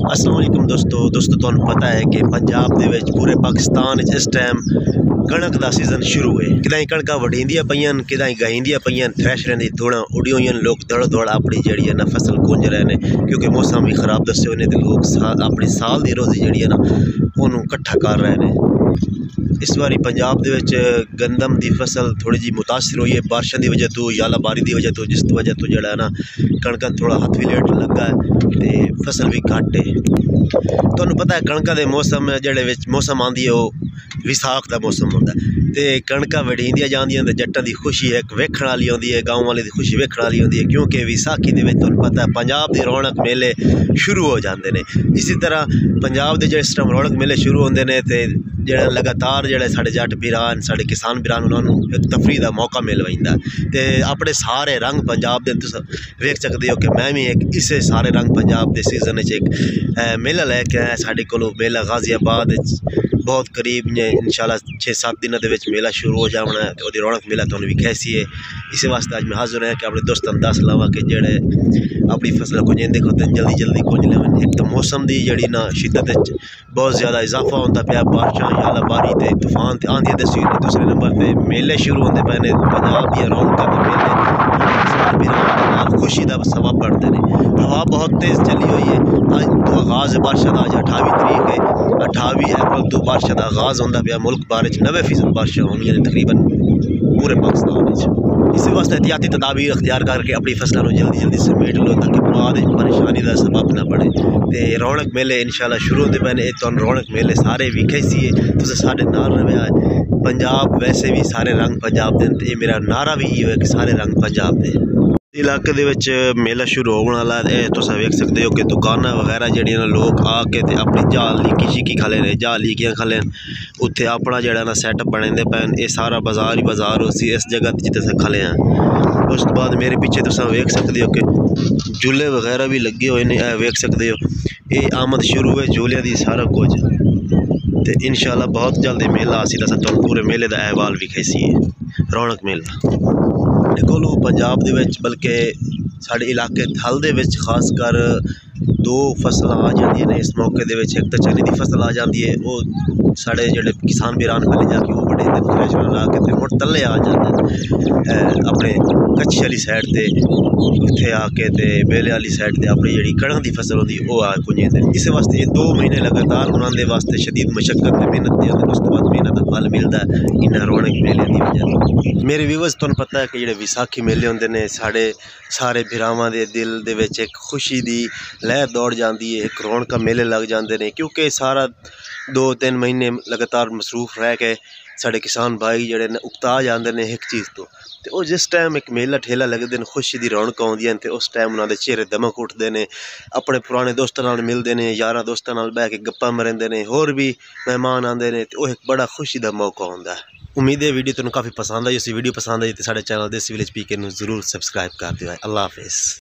अस्सलाम वालेकुम दोस्तों तुहानू पता है कि पंजाब दे विच पूरे पाकिस्तान इस टाइम कणक का सीजन शुरू है। किदाई कणक वढींदियां पईयां किदाई गहींदियां पईयां थ्रैशरें दी धुड़ां उड़ी हुई लोग दौड़ दौड़ अपनी जिहड़ी है ना फसल गुंज रहे हैं क्योंकि मौसम भी खराब दस्से हुए तो लोग अपनी साल की रोजी जिहड़ी है ना उन्होंने कट्ठा कर रहे हैं। इस बारी पंजाब दे विच गंदम की फसल थोड़ी जी मुतासर हुई है बारिशों की वजह तो यालाबारी की वजह तो जिस वजह तो जड़ा है ना कणक थोड़ा हथ भी लेट लगा है तो फसल भी घट है। तुहानू पता है कणक के मौसम जिहड़े मौसम आंदी है वो विसाख का मौसम होंदा ते कणक वढींदियां जांदियां ते जट्टां दी खुशी एक वेखण वाली होंदी है, गाँव वाले की खुशी वेखण वाली होंदी है क्योंकि विसाखी दे विच तुहानू पता है पंजाब दी रौनक मेले शुरू हो जाते हैं। इसी तरह पंजाब दे जिस टाइम रौनक मेले शुरू होंदे ने ते जेड़ा लगातार जेड़े साढ़े जट भीरान साढ़े किसान भीरान उन्होंने एक तफरी का मौका मिल वजदा ते अपने सारे रंग पंजाब दे तुस वेख सकते हो कि मैं भी एक इसे सारे रंग पंजाब के सीजन एक मेला लैके आया। साढ़े कोलों मेला गाजियाबाद बहुत करीब इंशाल्लाह 6-7 दिनों के मेला शुरू हो जाना है तो रौनक मेला तुहानू भी कैसी है। इस वास्ते अज मैं हाजिर है कि अपने दोस्तों दस लावा कि जेड़े अपनी फसल कुंजेंदे खोते जल्दी जल्दी कुंज लेवन। एक तो मौसम की जी ना शिद्दत बहुत ज़्यादा इजाफा होता पाया बारिशां यालाबारी ते तूफान ते आंधियां दस्सी दूसरे नंबर पर मेले शुरू होंदे पे ने पंजाब दी रौनक मेले खुशी का सबब बनते हैं। हवा बहुत तेज़ चली हुई है अज तो आगाज़ बारिशा का अज 28 तरीक है 28 अप्रैल तो बारिशा का आगाज़ होंदा पाया। मुल्क भर 90% बारिशा होनी ने तकरीबन पूरे पाकिस्तान। इस वास्ते एहतियाती तदाबीर अख्तियार करके अपनी फसलों को जल्दी जल्दी समेट लो ताकि बाद परेशानी का सबब ना बने। तो रौनक मेले इंशाल्लाह शुरू होंदे पे ने तुहानू रौनक मेले सारे विखे सी तुस साढ़े नाल रहा है। पंजाब वैसे भी सारे रंग पंजाब दे मेरा नारा भी इहो है कि सारे रंग पंजाब दे। इलाके दे विच मेला शुरू होने वाला है तुस वेख सकते हो कि दुकाना वगैरह जड़ियां लोग आके ते अपनी जाल लीकी शीकी खाले ने जाल लीकियां खाले उत्थे अपना जड़ा ना सैटअप बने पैन ये सारा बाजार ही बाजार उसी इस जगह जिते से खले हैं। उस तो बाद मेरे पीछे तुस वेख सकते हो कि झूले वगैरह भी लगे हुए हैं वेख सकते हो ये आमद शुरू है झूलिया की सारा कुछ तो इंशाल्लाह बहुत जल्द मेला आसी तो पूरे मेले का अहवाल भी खैसी है रौनक मेला देखो पंजाब दे विच बल्कि साढ़े इलाके थल दे विच खास कर दो फसल आ जाती ने इस मौके दे विच। एक तो चने की फसल आ जाती है वो साढ़े जेडे किसान भीरान पहले जाके वो बड़े थ्रैशर ला के मुड़ तले आ जाते अपने कच्छ वाली साइड ते उत्थे आके ते बेले वाली साइड ते अपनी जी कणक की फसल होंदी वो आ कुंजेंदे। इस वास्ते 2 महीने लगातार उन्होंने वास्ते शदीद मशक्कत मेहनत दी उस तो बाद मेहनत का फल मिलता है इन रौनक मेले की वजह। मेरे व्यूअर्स तुहानू पता है कि जो विसाखी मेले होंदे ने साढ़े सारे भरावां दे दिल दे विच एक खुशी की लहर दौड़ जाती है एक रौनक मेले लग जाते हैं क्योंकि सारा 2-3 महीने लगातार मसरूफ रह के साढ़े किसान भाई जड़े ने उकता जाते हैं एक चीज़ तो जिस टाइम एक मेला ठेला लगते हैं खुशी की रौनक आउंदियां तो उस टाइम उन्होंने चेहरे दमक उठते हैं अपने पुराने दोस्तों नाल मिलते हैं यारा दोस्तों नाल बह के गप्पा मरेंदे ने होर भी मेहमान आते हैं तो एक बड़ा खुशी का मौका होंदा है। उम्मीद है वीडियो तुहानू काफ़ी पसंद आई। उस वीडियो पसंद आई तो साढ़े चैनल देसी विलेज पीके जरूर सबसक्राइब कर दियो। अल्लाह हाफिज़।